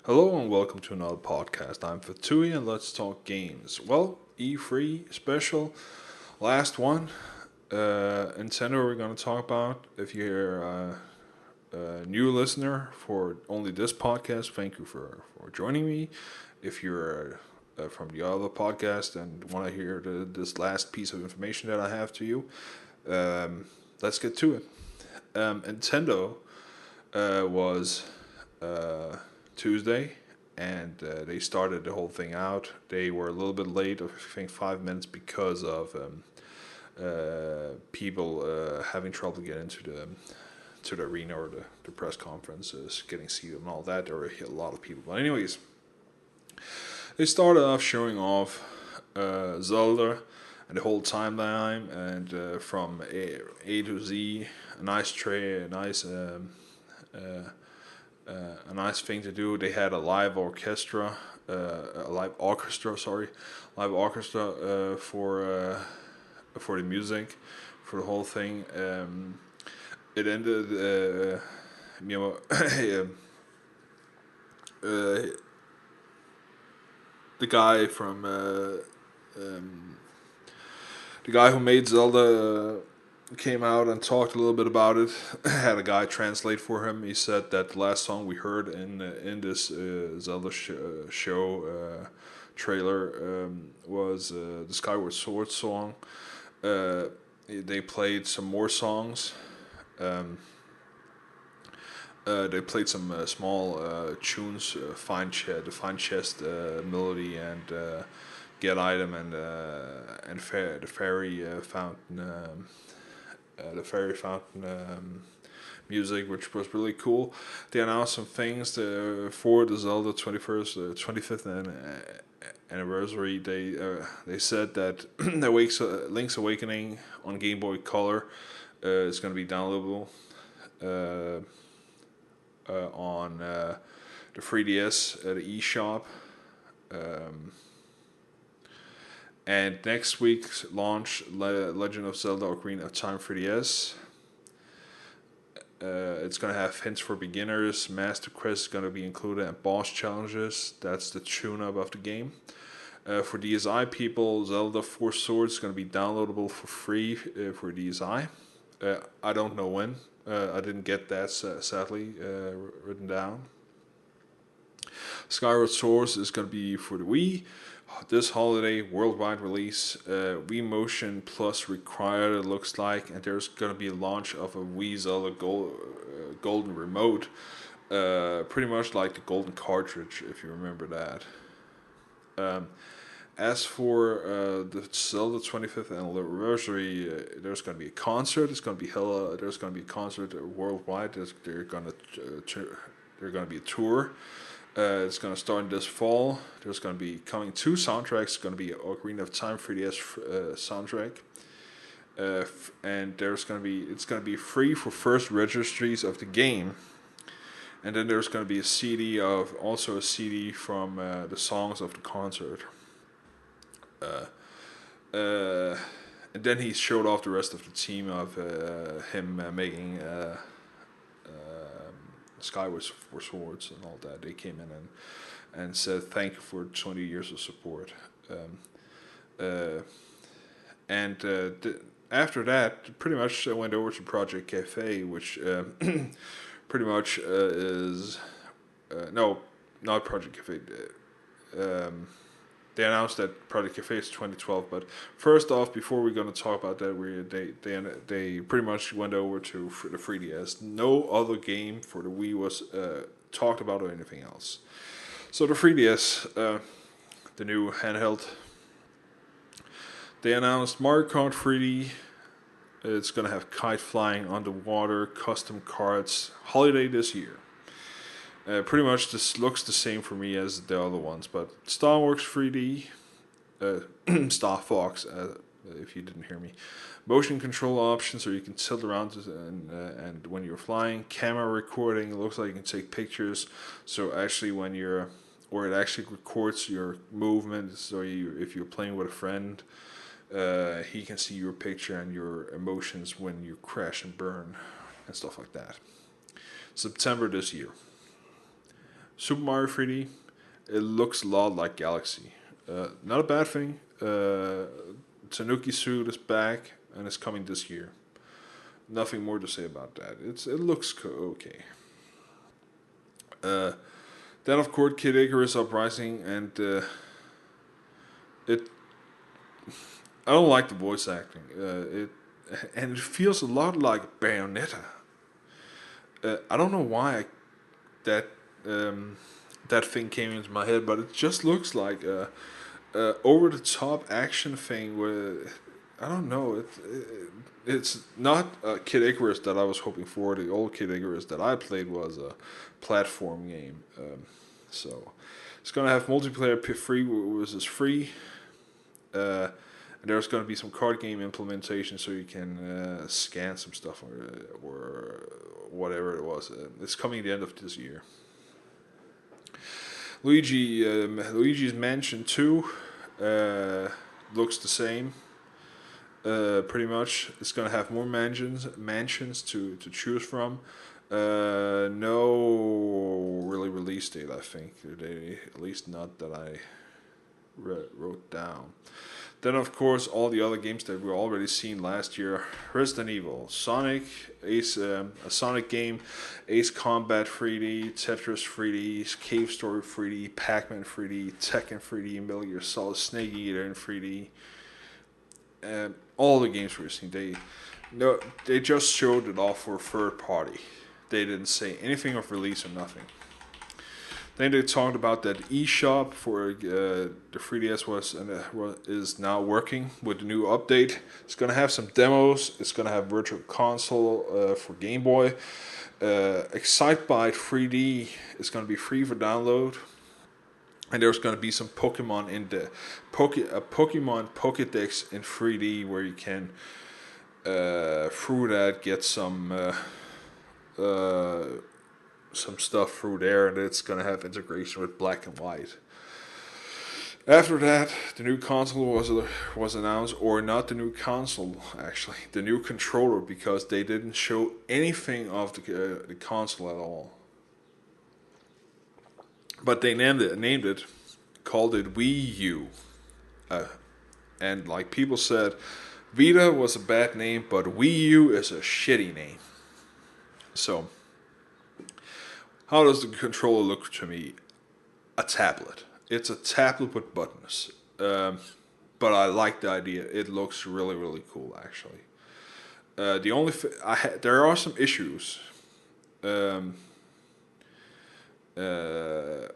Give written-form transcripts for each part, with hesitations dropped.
Hello and welcome to another podcast. I'm Fatui and let's talk games. Well, E3 special, last one. Nintendo we're going to talk about. If you're a new listener for only this podcast, thank you for joining me. If you're from the other podcast and want to hear this last piece of information that I have to you, um, let's get to it. Nintendo was uh, Tuesday, and they started the whole thing out. They were a little bit late, I think 5 minutes, because of people having trouble getting into the arena or the press conferences, getting seated and all that. There were a lot of people, but anyways, they started off showing off Zelda and the whole timeline, and from A to Z, a nice tray, uh, a nice thing to do. They had a live orchestra for the music, for the whole thing. It ended, you know, uh, the guy from um, the guy who made Zelda came out and talked a little bit about it. Had a guy translate for him. He said that the last song we heard in this Zelda show trailer was the Skyward Sword song. Uh, they played some more songs. Um, they played some small tunes, the fine chest melody and get item and the fairy fountain. Music, which was really cool. They announced some things for the Zelda 25th anniversary. They said that Link's Awakening on Game Boy Color is going to be downloadable uh, on the 3DS at the eShop. Um, and next week's launch, Legend of Zelda Ocarina of Time 3DS. It's gonna have hints for beginners. Master Quest is gonna be included, and boss challenges. That's the tune-up of the game. For DSi people, Zelda Four Swords is gonna be downloadable for free for DSi. I don't know when. I didn't get that sadly written down. Skyward Sword is gonna be for the Wii. This holiday worldwide release. Wii Motion Plus required, it looks like, and there's gonna be a launch of a Wii Zelda Golden Remote, pretty much like the Golden Cartridge, if you remember that. Um, as for the Zelda 25th anniversary, there's gonna be a concert. It's gonna be hella. There's gonna be a concert worldwide. They're gonna be a tour. It's going to start this fall. There's going to be coming two soundtracks. It's going to be Ocarina of Time 3DS soundtrack, and it's going to be free for first registries of the game, and then there's going to be a CD from the songs of the concert. Uh, uh, and then he showed off the rest of the team of him making Skyward for Swords and all that. They came in and said thank you for 20 years of support. Uh, and after that, pretty much I went over to Project Cafe, which pretty much is no, not Project Cafe. They announced that Project Cafe is 2012. But first off, before we're going to talk about that, they pretty much went over to the 3DS. No other game for the Wii was talked about or anything else. So the 3DS, the new handheld, they announced Mario Kart 3D. It's going to have kite flying underwater, custom cards, holiday this year. Pretty much this looks the same for me as the other ones, but Star Wars 3D, Star Fox, if you didn't hear me, motion control options, so you can tilt around and when you're flying, camera recording. It looks like you can take pictures. So actually, it actually records your movement. So if you're playing with a friend, he can see your picture and your emotions when you crash and burn and stuff like that. September this year. Super Mario 3D. It looks a lot like Galaxy. Not a bad thing. Tanuki Suit is back and it's coming this year. Nothing more to say about that. It looks okay. Uh, then of course Kid Icarus Uprising, and it I don't like the voice acting. It feels a lot like Bayonetta. I don't know why that um, that thing came into my head, but it just looks like a over the top action thing where I don't know. It's not Kid Icarus that I was hoping for. The old Kid Icarus that I played was a platform game. So it's gonna have multiplayer free, was this free. Uh, and there's gonna be some card game implementation, so you can scan some stuff or whatever it was. It's coming at the end of this year. Luigi's Mansion 2 looks the same. Pretty much, it's gonna have more mansions to choose from. No really release date. I think they at least not that I wrote down. Then of course all the other games that we already seen last year: Resident Evil, Sonic, a Sonic game, Ace Combat 3D, Tetris 3D, Cave Story 3D, Pac-Man 3D, Tekken 3D, Metal Gear Solid, Snake Eater in 3D. All the games we've seen, they just showed it off for a third party. They didn't say anything of release or nothing. Then they talked about that eShop for the 3DS is now working with the new update. It's gonna have some demos. It's gonna have Virtual Console for Game Boy. Excitebike 3D is gonna be free for download, and there's gonna be some Pokemon in the Pokemon Pokédex in 3D where you can through that get some stuff through there, and it's gonna have integration with Black and White. After that, the new console was announced, or not the new console actually, the new controller, because they didn't show anything of the console at all. But they named it, called it Wii U, and like people said, Vita was a bad name, but Wii U is a shitty name. So, how does the controller look to me? A tablet. It's a tablet with buttons. But I like the idea. It looks really, really cool, actually. The only there are some issues um, uh,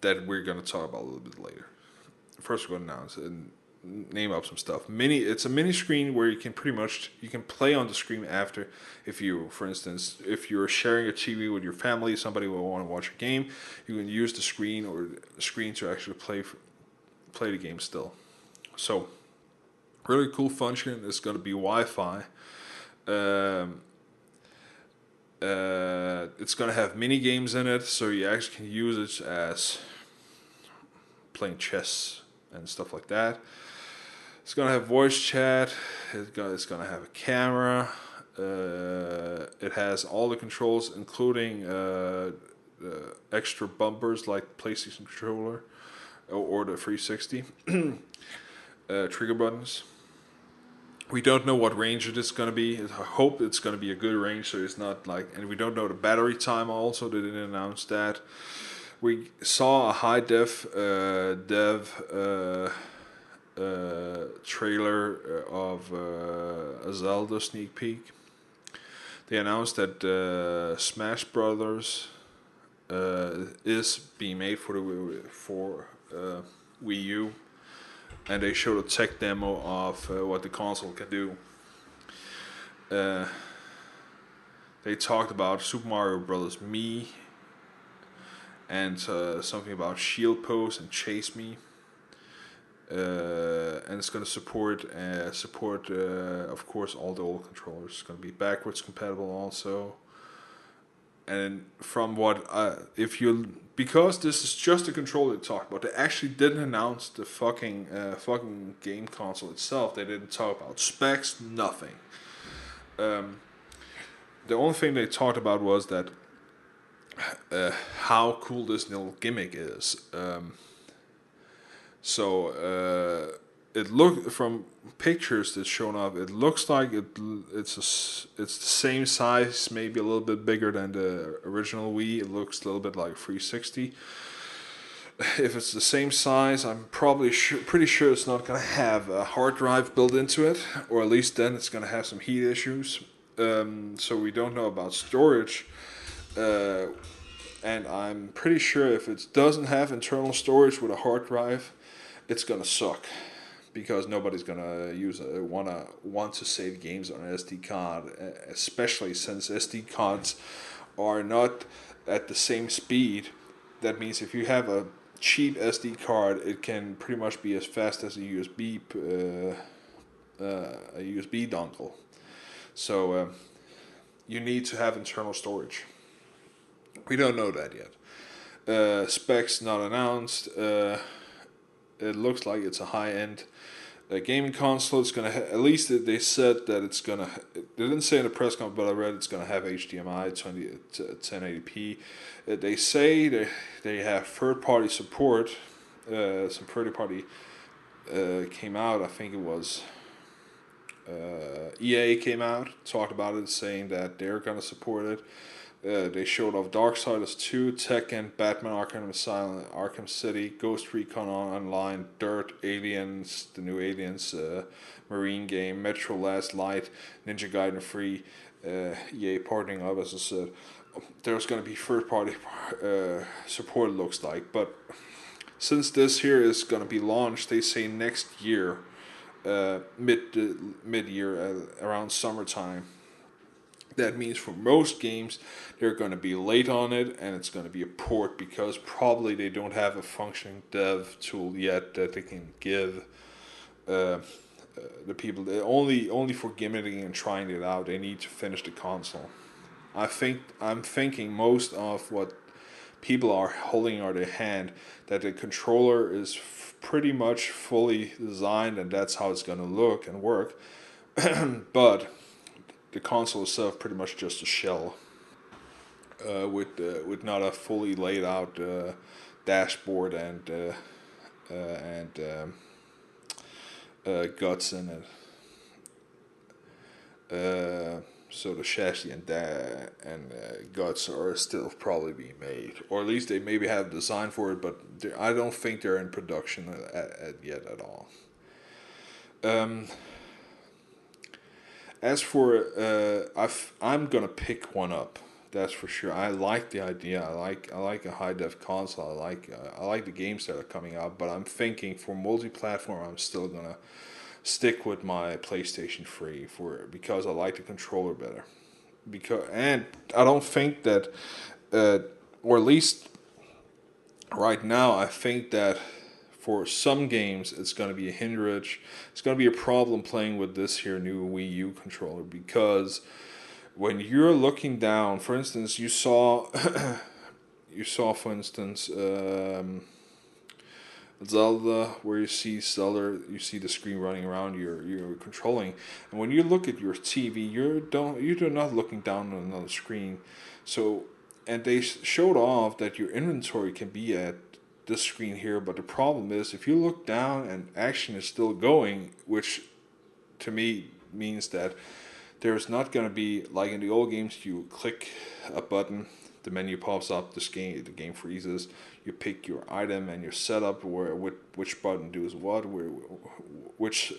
that we're gonna talk about a little bit later. First, we're gonna announce and name up some stuff. It's a mini screen where you can pretty much you can play on the screen after. If you, for instance, if you're sharing a TV with your family, somebody will want to watch a game, you can use the screen or the screen to actually play the game still. So, really cool function. It's going to be Wi-Fi. It's going to have mini games in it, so you actually can use it as playing chess and stuff like that. It's gonna have voice chat. It's gonna have a camera. It has all the controls, including extra bumpers like PlayStation controller or the 360 trigger buttons. We don't know what range it is going to be. I hope it's going to be a good range, so it's not like. And we don't know the battery time. Also, they didn't announce that. We saw a high dev trailer of a Zelda sneak peek. They announced that Smash Brothers is being made for Wii U, and they showed a tech demo of what the console can do. They talked about Super Mario Brothers Me and something about Shield Pose and Chase Me. And it's going to support of course all the old controllers. It's going to be backwards compatible also. And from what because this is just a controller they talked about, they actually didn't announce the fucking game console itself. They didn't talk about specs, nothing. The only thing they talked about was that how cool this little gimmick is. It look from pictures that's shown up. It looks like it's the same size, maybe a little bit bigger than the original Wii. It looks a little bit like 360. If it's the same size, I'm probably pretty sure it's not gonna have a hard drive built into it, or at least then it's gonna have some heat issues. So we don't know about storage. Uh, and I'm pretty sure if it doesn't have internal storage with a hard drive, it's gonna suck because nobody's gonna want to save games on an SD card, especially since SD cards are not at the same speed. That means if you have a cheap SD card, it can pretty much be as fast as a USB dongle. So you need to have internal storage. We don't know that yet. Specs not announced. It looks like it's a high end gaming console. It's gonna at least they said that it's gonna. They didn't say in the press conference, but I read it's gonna have HDMI 1080p. They say they have third party support. Some third party came out. I think it was EA came out, talked about it, saying that they're gonna support it. They showed off Darksiders 2, Tekken, Batman Arkham Asylum, Arkham City, Ghost Recon Online, Dirt, Aliens, the new Aliens Marine game, Metro Last Light, Ninja Gaiden 3, EA partnering up, as I said. There's going to be third party support, it looks like. But since this here is going to be launched, they say next year, mid year, around summertime. That means for most games, they're going to be late on it, and it's going to be a port because probably they don't have a functioning dev tool yet that they can give the people. Only for gimmicking and trying it out, they need to finish the console. I'm thinking most of what people are holding on their hand that the controller is pretty much fully designed, and that's how it's going to look and work. But the console itself pretty much just a shell with not a fully laid out dashboard and guts in it. So the chassis and guts are still probably being made, or at least they maybe have design for it, but I don't think they're in production yet at all. Um, As for I'm gonna pick one up. That's for sure. I like the idea. I like a high def console. I like the games that are coming out. But I'm thinking for multi platform, I'm still gonna stick with my PlayStation 3 because I like the controller better. And I don't think that, or at least right now, I think that for some games, it's going to be a hindrance. It's going to be a problem playing with this here new Wii U controller because when you're looking down, for instance, for instance, Zelda, where you see Zelda, you see the screen running around you're controlling, and when you look at your TV, you're not looking down on another screen, so. And they showed off that your inventory can be at this screen here, but the problem is if you look down and action is still going, which to me means that there's not going to be like in the old games. You click a button, the menu pops up, the game freezes. You pick your item and your setup which button does what, which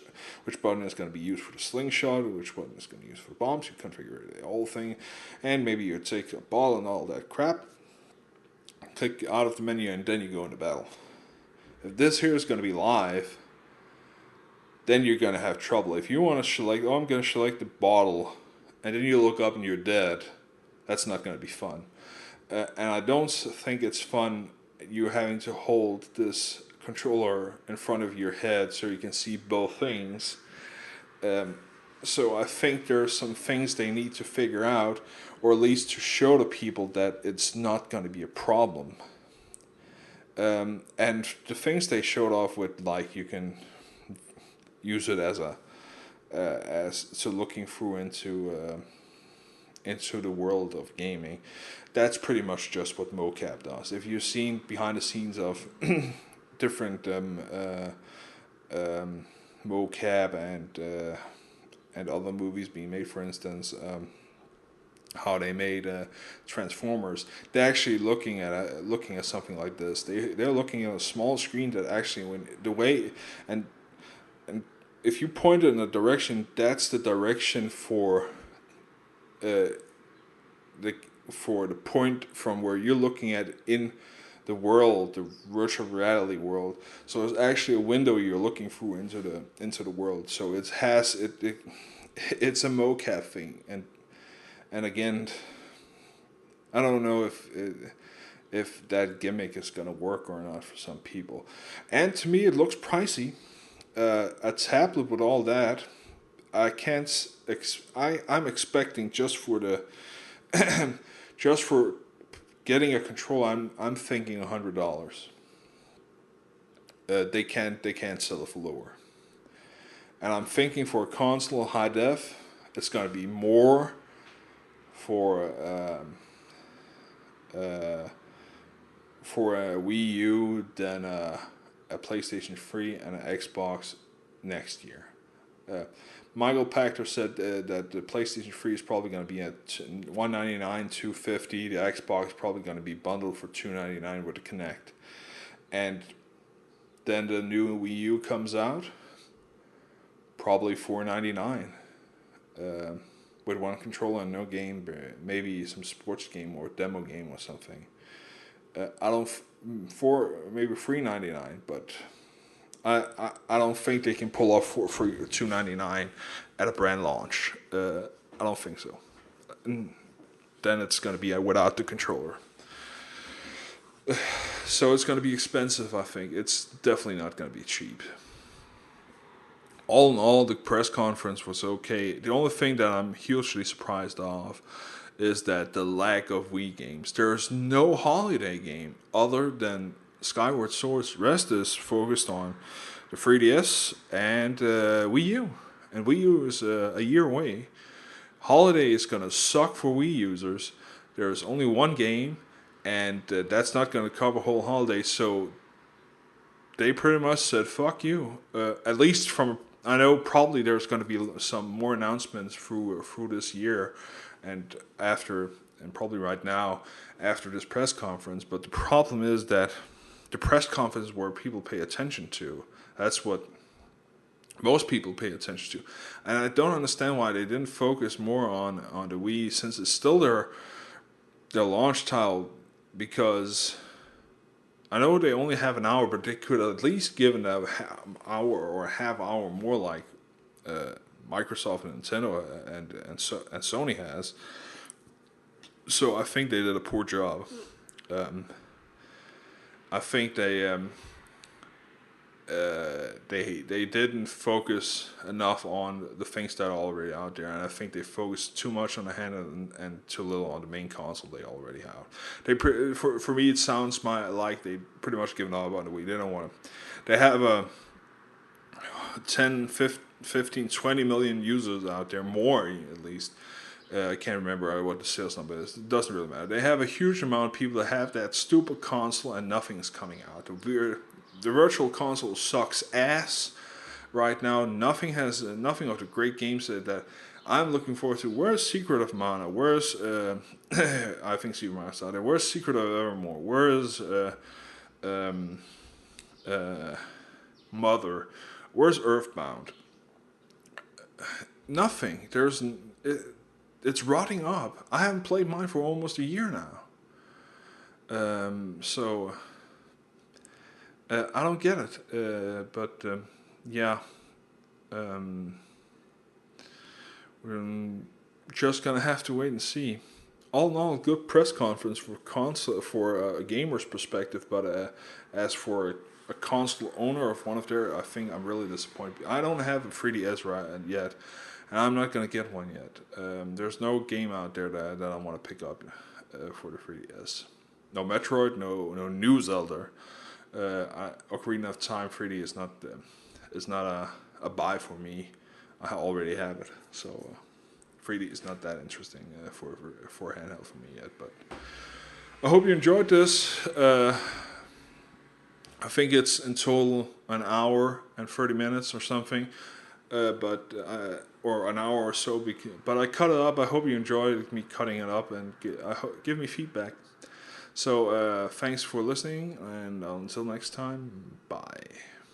button is going to be used for the slingshot, which button is going to be used for bombs. You configure the whole thing, and maybe you take a ball and all that crap. Click out of the menu and then you go into battle. If this here is going to be live, then you're going to have trouble. If you want to select, I'm going to select the bottle, and then you look up and you're dead, that's not going to be fun. And I don't think it's fun you having to hold this controller in front of your head so you can see both things. So I think there are some things they need to figure out, or at least to show to people that it's not going to be a problem. And the things they showed off with, like you can use it as looking through into the world of gaming. that's pretty much just what mocap does. If you've seen behind the scenes of different mocap and other movies being made, for instance, how they made Transformers, they're actually looking at something like this. They're looking at a small screen that actually, when the way and if you point it in a direction, that's the direction uh, the for the point from where you're looking at in the world, the virtual reality world. So it's actually a window you're looking through into the world. So it's a mocap thing, and again, I don't know if that gimmick is gonna work or not for some people. And to me, it looks pricey. A tablet with all that, I can't. I'm expecting just for the just for getting a controller. I'm thinking $100. They can't sell it for lower. And I'm thinking for a console high def, it's gonna be more for for a Wii U than a PlayStation 3 and an Xbox next year. Uh, Michael Pachter said that the PlayStation 3 is probably going to be at $199, $250. The Xbox is probably going to be bundled for $299 with the Kinect. And then the new Wii U comes out, probably $499. With one controller and no game, maybe some sports game or demo game or something. I don't for maybe $399, but I don't think they can pull off for $299 at a brand launch. I don't think so. And then it's gonna be without the controller. So it's gonna be expensive. I think it's definitely not gonna be cheap. All in all, the press conference was okay. The only thing that I'm hugely surprised of is that the lack of Wii games. There's no holiday game other than Skyward Sword's. The rest is focused on the 3DS and Wii U. And Wii U is a year away. Holiday is going to suck for Wii users. There's only one game, and that's not going to cover whole holiday. So they pretty much said, fuck you. At least from, I know probably there's going to be some more announcements through this year and after, and probably right now after this press conference. But the problem is that the press conference is where people pay attention to. That's what most people pay attention to. And I don't understand why they didn't focus more on the Wii, since it's still their launch title, because I know they only have an hour, but they could at least give it an hour or a half hour more, like Microsoft and Nintendo and Sony has. So I think they did a poor job. I think they didn't focus enough on the things that are already out there, and I think they focused too much on the hand and too little on the main console they already have. For me, it sounds like they pretty much given up on the Wii. They don't want to. They have a 10, 15, 20 million users out there, more at least. I can't remember what the sales number is. It doesn't really matter. They have a huge amount of people that have that stupid console, and nothing's coming out. The virtual console sucks ass right now. Nothing of the great games that I'm looking forward to. Where's Secret of Mana? Where's I think Super Mario's out there. Where's Secret of Evermore? Where's Mother? Where's Earthbound? Nothing. It's rotting up. I haven't played mine for almost a year now. So I don't get it. But yeah, we're just gonna have to wait and see. All in all, good press conference for console for a gamer's perspective. But as for a console owner of one of their, I think I'm really disappointed. I don't have a 3DS right yet, and I'm not gonna get one yet. There's no game out there that I want to pick up for the 3DS. No Metroid, no new Zelda. Ocarina of Time 3D is not a buy for me. I already have it, so 3D is not that interesting for handheld for me yet. But I hope you enjoyed this. I think it's in total an hour and 30 minutes or something, but or an hour or so. But I cut it up. I hope you enjoyed me cutting it up and give me feedback. So thanks for listening, and until next time, bye.